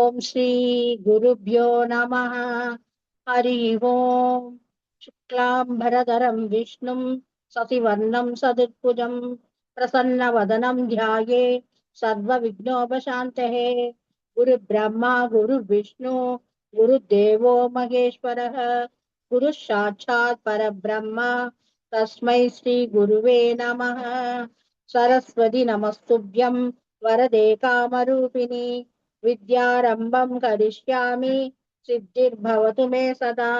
ఓం శ్రీ గురుభ్యో నమః. హరి ఓం. శుక్లాంబరధరం విష్ణుం శశివర్ణం సదుర్భుజం ప్రసన్నవదనం ధ్యాయే సర్వవిఘ్నోపశాంతయే. గురుబ్రహ్మా గురుర్విష్ణు గురుదేవో మహేశ్వరః. గురుః సాక్షాత్ పరబ్రహ్మ తస్మై శ్రీ గురువే నమః. సరస్వతి నమస్తుభ్యం వరదే కామరూపిణి విద్యారంభం కరిష్యామి సిద్ధిర్భవతు మే సదా.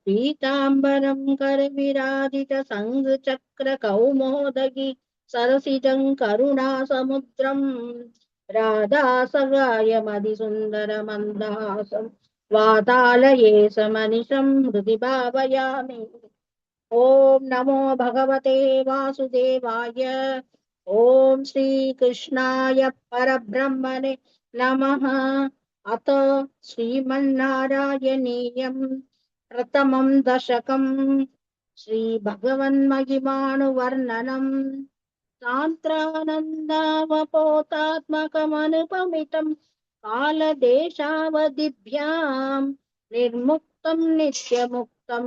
పీతాంబరం కరవిరాజిత సంఘచక్ర కౌమోదగి సరసిజం కరుణాసముద్రం రాధాసగాయమది సుందర మందహాసం వాతాలయేశమనిశం హృది భావయామి. ఓం నమో భగవతే వాసుదేవాయ. ఓం శ్రీకృష్ణాయ పరబ్రహ్మణే నమః. అత శ్రీమన్నారాయణీయం ప్రథమం దశకం శ్రీభగవన్మహిమానువర్ణనం సాంత్రానందావపోతాత్మకమనుపమితం కాలదేశావధిభ్యాం నిర్ముక్తం నిత్యముక్తం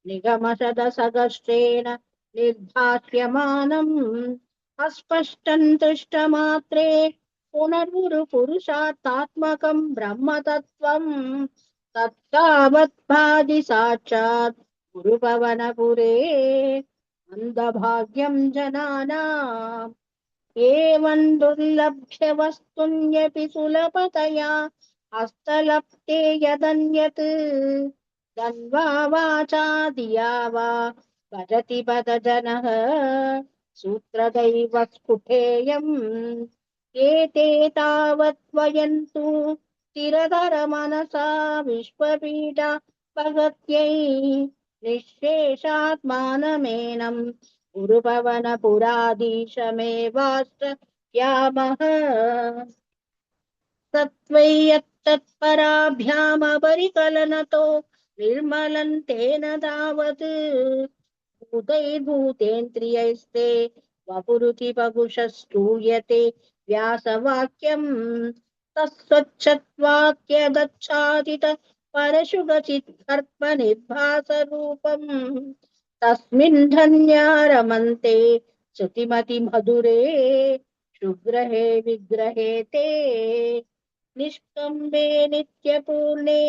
నిగమశదసగస్త్రేణ నిర్భాష్యమానం అస్పష్టం దృష్టమాత్రే పునర్గురు పురుషార్థాత్మకం బ్రహ్మతత్వం తత్తావద్భాతి సాక్షాత్ గురుపవనపురే మందభాగ్యం జనానాం. ఏవం దుర్లభ్య వస్తున్యపి సులభతయా హస్తలప్తే యదన్యత్ ధన్వా వాచా ధియా వా భజతి పదజనః సూత్రదైవ స్ఫుటేయం. ఏతే తావత్ వయంతు స్థిరధర మనసా విశ్వపీఠా భగత్యై నిశ్శేషాత్మానమేనం గురుపవనపురాధీశమేవాశ్రయామః. తత్వైయత్తత్పరాభ్యామపరికలనతో నిర్మలం తేన తావత్ భూతైర్భూతేంద్రియైస్తే వపురుతి పగుష శ్రూయతే వ్యాసవాక్యం తస్వచ్ఛత్వాక్యగచ్ఛాదిత పరశుగచిత్కర్ప నిర్భాస రూపం తస్మిన్ ధన్యా రమంతే శృతిమతి మధురే శుగ్రహే విగ్రహే తే నిష్కంబే నిత్యపూర్ణే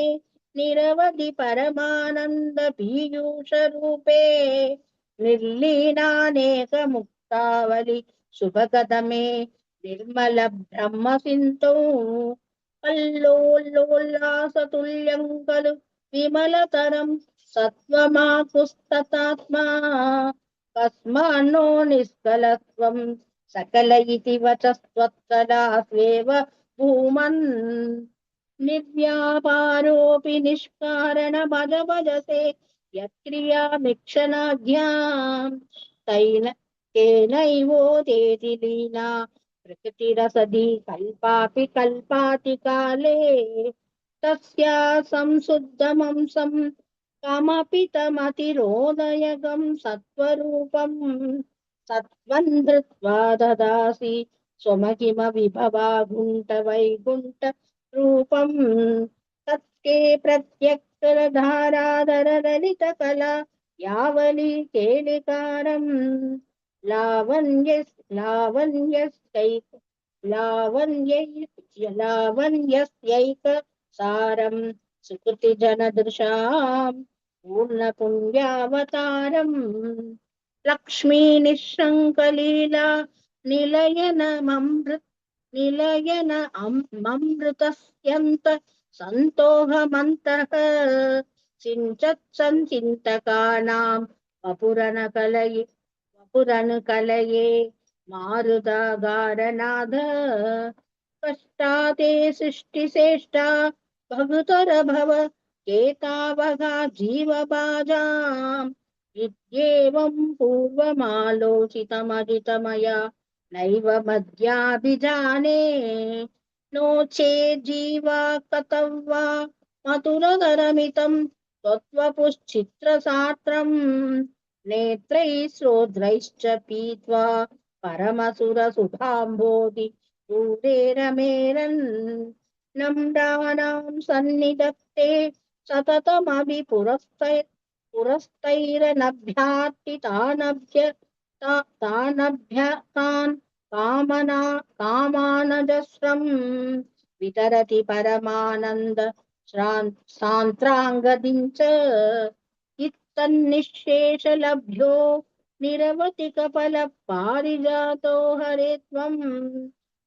నిరవధి పరమానంద పీయూష రూపే నిర్లీనానేక ముక్తావలి శుభకదమే నిర్మల బ్రహ్మ సింధౌ కల్లోల్లోల్లాసతుల్యం ఖలు విమలతరం సత్వమాకుస్తతాత్మా కస్మాన్నో నిష్కలత్వం సకల ఇతి వచస్త్వత్కలాస్వేవ భూమన్. నిర్వ్యాపారోపి నిష్కారణ భజ భజసే యత్క్రియామిక్షణాఢ్యాం తేనైవోదేతి లీనా ప్రకృతిరసధి కల్పాపి కల్పాతి కాలే తస్యా సంశుద్ధమంసం కమపి తమతిరోదయగం సత్వరూపం సత్వం ధృత్వా దదాసి స్వమహిమ విభవాగుంట వైకుంఠ రూపం తత్తే ప్రత్యక్షరధారాధర లలిత కళా యావలి కేళికారం లావణ్యస్యైక సారం సుకృతి జనదృశాం పూర్ణ పుణ్యావతారం. లక్ష్మీ నిశంకలీలా నిలయనమృతస్యంత సంతోహమంతః సించత్ సంచింతకానాం వపురను కలయే మారుదాగారనాథ. కష్టాతే సృష్టిశ్రేష్టా భగుతర భవ కేతావగా జీవబాజాం ఇత్యేవం పూర్వమాలోచితమజితమయా నైవ మధ్యాభిజానే. నో చేజ్జీవా కతవ్వా మధురధరమితం త్వత్వపుశ్చిత్రసాత్రం నేత్రైశ్రోద్రైశ్చ పీత్వా పరమసుర సుధాంబోధి దూరే రమేరన్. नम्राणां सन्निधत्ते सततमभि पुरस्तैरनभ्यार्ति तानभ्यतान् कामानजस्रम् वितरति परमानन्द सान्त्राङ्गदिं च इत्तन्निःशेषलभ्यो निरवधिकफलपारिजातो हरे त्वम्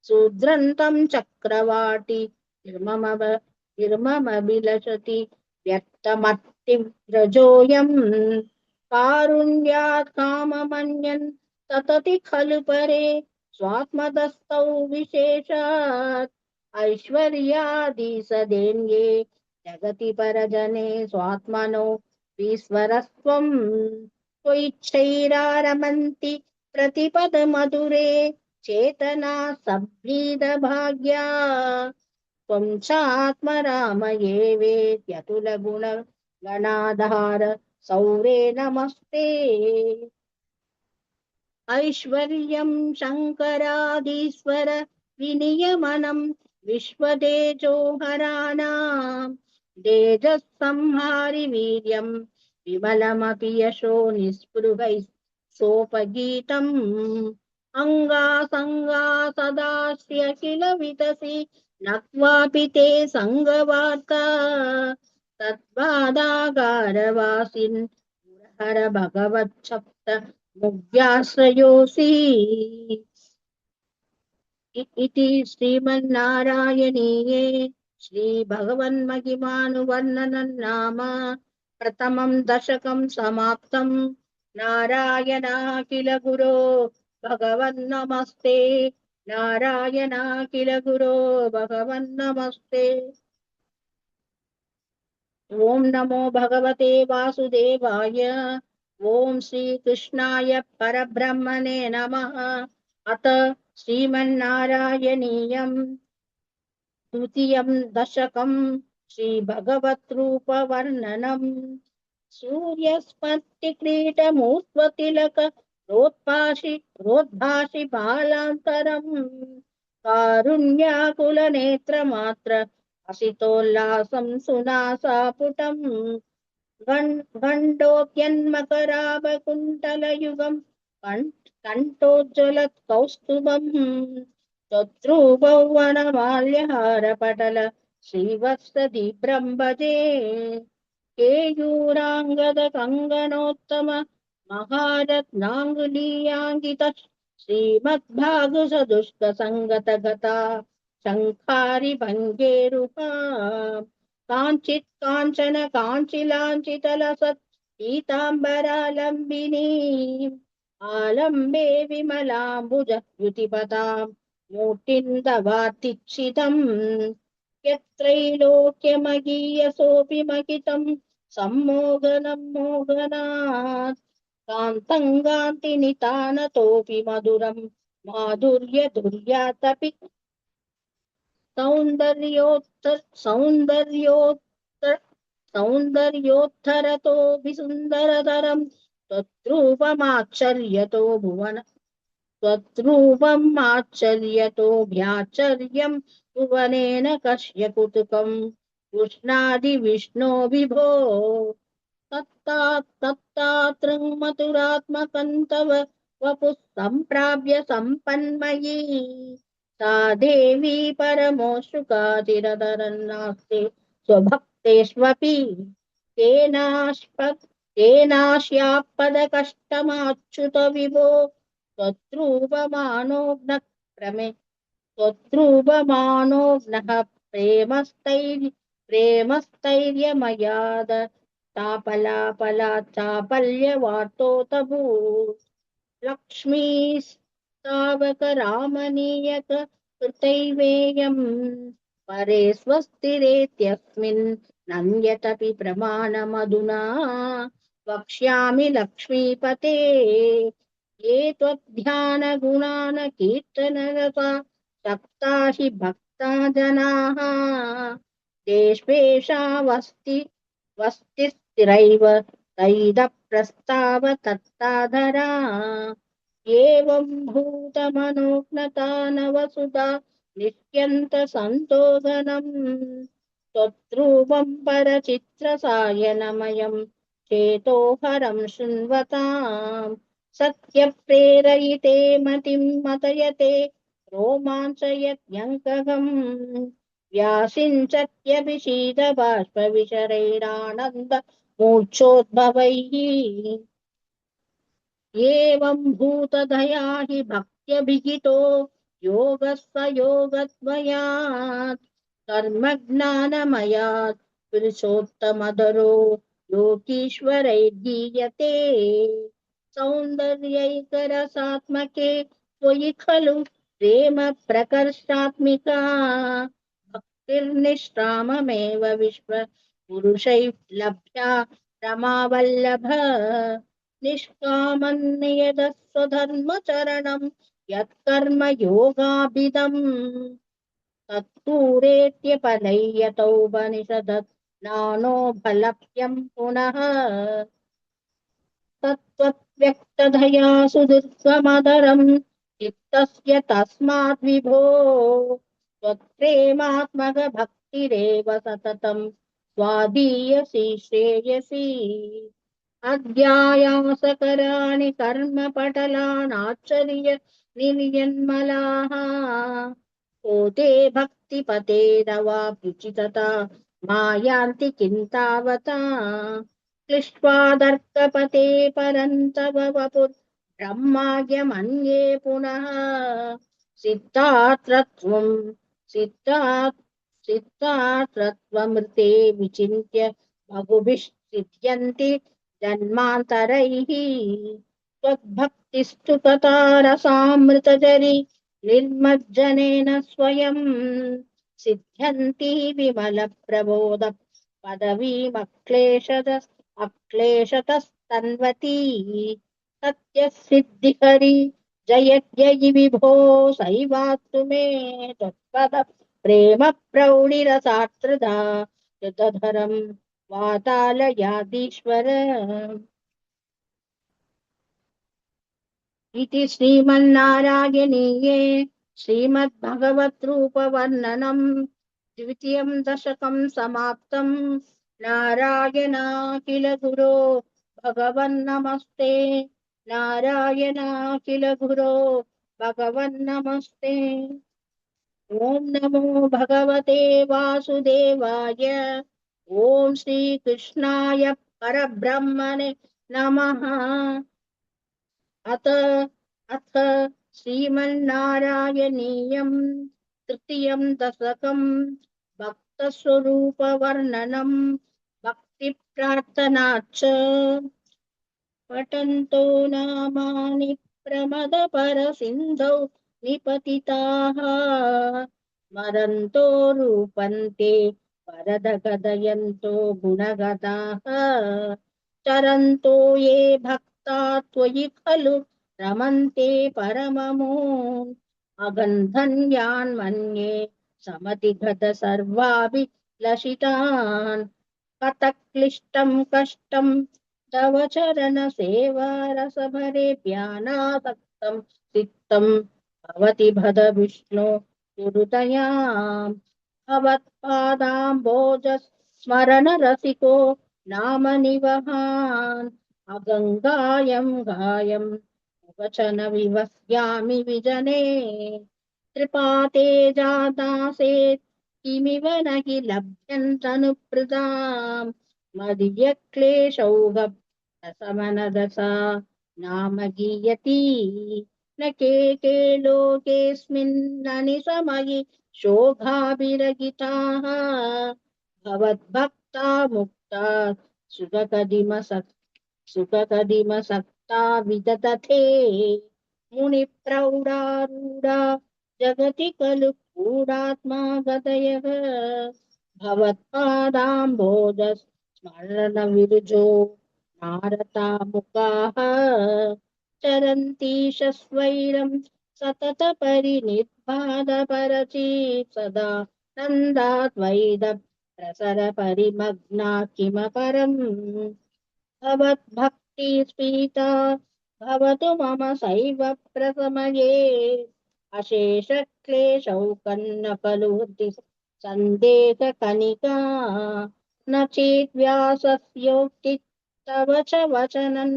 शूद्रन्तं चक्रवाटी निर्ममभिलषति व्यक्तमत्तिव्रजोऽयम् कारुण्यात् काममन्यन् ततति खलु परे स्वात्मदस्तौ विशेषात् ऐश्वर्यादिसदेन्ये जगति परजने स्वात्मनो ईश्वरस्त्वम् त्वयिच्छैरारमन्ति प्रतिपदमधुरे चेतना सभ्रीदभाग्या त्वं चात्मरामये वेद्यतुलगुणगणाधार सौरे नमस्ते ऐश्वर्यं शङ्करादीश्वर विनियमनं विश्वदेजोहराणां तेजःसंहारि वीर्यं विमलमपि यशो निःस्पृहैः सोपगीतम् अङ्गासङ्गा सदास्ति अखिल वितसि नक्वापि ते सङ्गवार्ता तद्वादागारवासिन् हर भगवच्छब्द मुव्याश्रयोऽसि इति श्रीमन्नारायणीये श्रीभगवन्महिमानुवर्णनं नाम प्रथमं दशकं समाप्तम् नारायणाखिल गुरो भगवन्नमस्ते नारायणाखिल गुरो भगवन्नमस्ते ॐ नमो भगवते वासुदेवाय ॐ श्रीकृष्णाय परब्रह्मणे नमः अथ श्रीमन्नारायणीयं द्वितीयं दशकं श्रीभगवद्रूपवर्णनम् सूर्यस्मत्तिक्रीटमूर्ध्वतिलक रोद्भाषि बालान्तरम् कारुण्याकुलनेत्रमात्र असितोल्लासं सुनासापुटम् गण्डोद्यन्मकराभकुण्टलयुगम् कण्ठोज्ज्वलत्कौस्तुभम् तद्रूपौ वनमाल्यहारपटल श्रीवत्सदीप्तं भजे केयूराङ्गद कङ्गणोत्तम महारत्नाङ्गुलीयाङ्कित श्रीमद्भागसदुष्कसङ्गतगता शङ्खारि भङ्गेरुहा काञ्चित् काञ्चन काञ्चिलाञ्चितलसत् पीताम्बरालम्बिनी आलम्बे विमलाम्बुज युतिपतां मूर्तिन्दवातिच्छितम् यत्रैलोक्यमगीयसोऽपि महितं सम्मोहनं मोहनात् कान्तं कान्तिनितानतोऽपि मधुरं माधुर्यधुर्यातपि सौन्दर्योत्तरतोऽभिसुन्दरतरं त्वद्रूपमाश्चर्यतो भुवन त्वद्रूपम् आश्चर्यतोऽभ्याश्चर्यं भुवनेन कस्य कुतुकम् कृष्णादिविष्णो विभो तत्तात्रं मथुरात्मकं तव वपुः सम्प्राप्य सम्पन्मयी सा देवी परमोऽशुकातिरतरन्नास्ति स्वभक्तेष्वपि तेनाश्यापदकष्टमाच्युत विभो त्वद्रूपमानोघ्नः त्वद्रूपमानोघ्नः प्रेमस्थैर्यमयाद चापल्यवार्तोऽतभूत् लक्ष्मीस्तावकरामनीयक कृतैवेयम् परे स्वस्तिरेत्यस्मिन् नन्यतपि प्रमाणमधुना वक्ष्यामि लक्ष्मीपते ये त्वद्ध्यानगुणान् कीर्तनरता सक्ता हि भक्ता जनाः वस्तिस्थिरैव तैदप्रस्ताव तत्ताधरा एवं भूतमनोज्ञता नवसुधा नित्यन्तसन्तोषणम् त्वद्रूपं परचित्रसायनमयं चेतोहरं शृण्वताम् सत्यप्रेरयिते मतिं मतयते रोमाञ्चयत्यङ्कगम् व्यासिञ्चत्यभिषीदबाष्पविशरैरानन्द मूर्च्छोद्भवैः एवं भूतदया हि भक्त्यभिहितो योगः स योगद्वयात् कर्मज्ञानमयात् पुरुषोत्तमधरो योगीश्वरैर्गीयते सौन्दर्यैकरसात्मके त्वयि खलु प्रेम प्रकर्षात्मिका भक्तिर्निष्काममेव विश्व पुरुषैः लभ्या रमावल्लभ निष्कामन्नियतः स्वधर्मचरणं यत्कर्म योगाभिदम् तत्पूरेत्यपलय्यतोपनिषदत् नानो फलप्यं पुनः तत्त्वव्यक्तधया सुदीर्घमदरं चित्तस्य तस्माद् विभो त्वत्प्रेमात्मकभक्तिरेव सततं स्वादीयसी श्रेयसी अध्यायासकराणि कर्मपटलानाश्चर्य निर्यन्मलाः को ते भक्तिपते दवाप्युचितता मायान्ति किन्तावता क्लिष्ट्वादर्कपते परन्तव वपुः ब्रह्माज्ञमन्ये पुनः सिद्धात्रत्वं सिद्धात् सिद्धात्रत्वमृते विचिन्त्य बहुभिः सिद्ध्यन्ति जन्मान्तरैः त्वद्भक्तिस्तु तथा रसामृतजरी निर्मज्जनेन स्वयं सिद्ध्यन्ति विमलप्रबोध अक्लेशतस्तन्वती सत्यसिद्धिकरी जयत्ययि विभो सैवास्तु मे त्वत्पद प्रेम प्रौढिरसात्रधा कृतधरं वातालयादीश्वर इति श्रीमन्नारायणीये श्रीमद्भगवद्रूपवर्णनं द्वितीयं दशकं समाप्तं नारायणाखिल गुरो भगवन्नमस्ते नारायणाखिल गुरो भगवन्नमस्ते ॐ नमो भगवते वासुदेवाय ॐ श्रीकृष्णाय परब्रह्मणे नमः अथ अथ श्रीमन्नारायणीयं तृतीयं दशकं भक्तस्वरूपवर्णनं भक्तिप्रार्थनाच्च पठन्तो नामानि प्रमदपरसिन्धौ निपतिताः स्मरन्तो रूपन्ते वरदगदयन्तो गुणगदाः चरन्तो ये भक्ता त्वयि खलु रमन्ते परममून् अगन्धन्यान्मन्ये समतिगत सर्वाभिलषितान् कतक्लिष्टं कष्टं तव चरणसेवारसभरे ध्यानासक्तं चित्तं भवति भद विष्णो गुरुदयाम् भवत्पादाम्भोजस्मरणरसिको नाम निवहान् अगङ्गायं गायं वचन विवस्यामि विजने त्रिपाते जातासेत् किमिव न हि लभ्यन्तनुप्रदाम् मदीयक्लेशौघप्रशमनदशा नाम गीयती न के लोकेऽस्मिन्ननि समयि शोभाभिरगिताः भवद्भक्ता मुक्ता सुखकदिमसक्ता विदधते मुनिप्रौढारूढा जगति खलु गूढात्मा गतयः भवत्पादाम्भोज स्मरणविरुजो नारता मुखाः चरन्तीश स्वैरं सतत परिनिर्बाधपरचित् सदा नन्दाद्वैद प्रसर परिमग्ना किमपरम् भवद्भक्तिस्फीता भवतु मम सैव प्रसमये अशेषक्लेशौ कन्नपलुति सन्देहकनिका न चेद्व्यासस्योक्ति तव च वचनं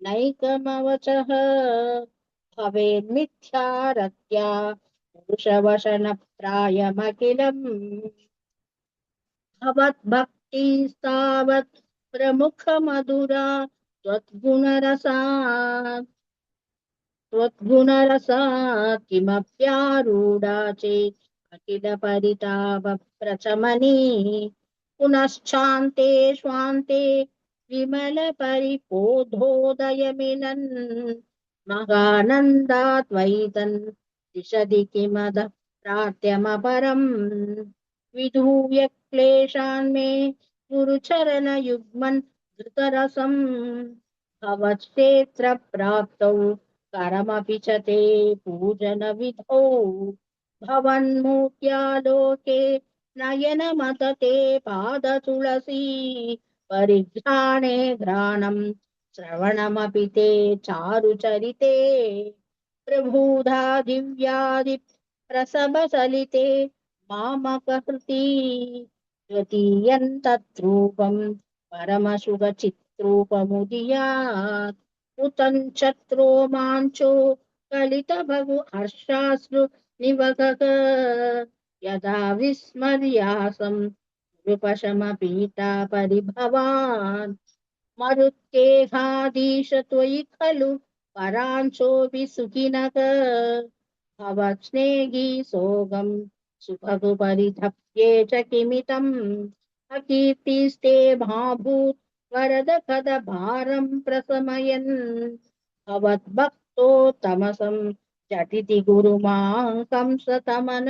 नैकमवचः भवेन्मिथ्यारत्या पुरुषवशनप्रायमखिलम् भवद्भक्तिस्तावत् प्रमुखमधुरा त्वद्गुणरसात् किमप्यारूढा चेत् अखिलपरितापप्रचमनी पुनश्चान्ते स्वान्ते विमलपरिपोधोदयमिलन् महानन्दाद्वैतन् दिशदि किमदः प्रार्थ्यमपरम् विधूय क्लेशान् मे गुरुचरणयुग्मन् धृतरसम् भवच्चेत्र करमपि च ते पूजनविधौ भवन्मूर्त्यालोके नयनमतते पादतुलसी परिघ्राणे घ्राणम् श्रवणमपि ते चारुचरिते प्रभूधा दिव्यादिप्रसभसलिते मामकहृति द्वितीयन्तद्रूपम् परमशुभचित्रूपमुदीयात् उतञ्चत्रो माञ्चो कलितभगु हर्षाश्रु निवगत यदा विस्मर्यासं नृपशमपीता परिभवान् मरुत्केहाधीश त्वयि खलु पराञ्चोऽपि सुखिनः भवत्स्नेही सोऽगं सुखगु परिधप्ये च किमितम् अकीर्तिस्ते भाभूत् वरद कद भारं प्रशमयन् भवद्भक्तोत्तमसं झटिति गुरुमां कंसतमन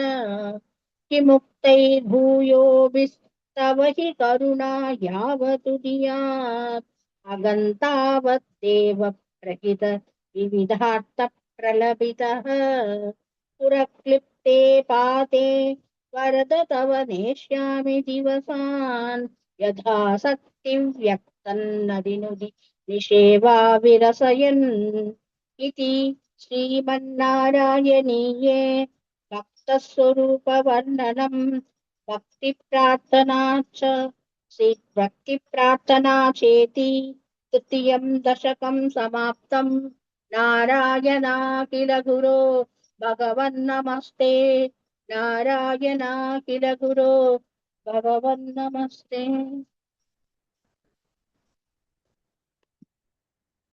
किमुक्तैर्भूयोभिस्तव हि करुणा यावतुदीयात् अगन्तावत्तेव प्रहित विविधार्थप्रलभितः पुरक्लिप्ते पाते वरद तव नेष्यामि दिवसान् यथाशक्तिं व्यक्तन्नदिनुदि निषेवा विरसयन् इति श्रीमन्नारायणीये भक्तस्वरूपवर्णनम् भक्तिप्रार्थना च भक्तिप्रार्थना चेति तृतीयं दशकं समाप्तम् नारायणाखिल गुरो भगवन्नमस्ते नारायणाखिल गुरो भगवन्नमस्ते।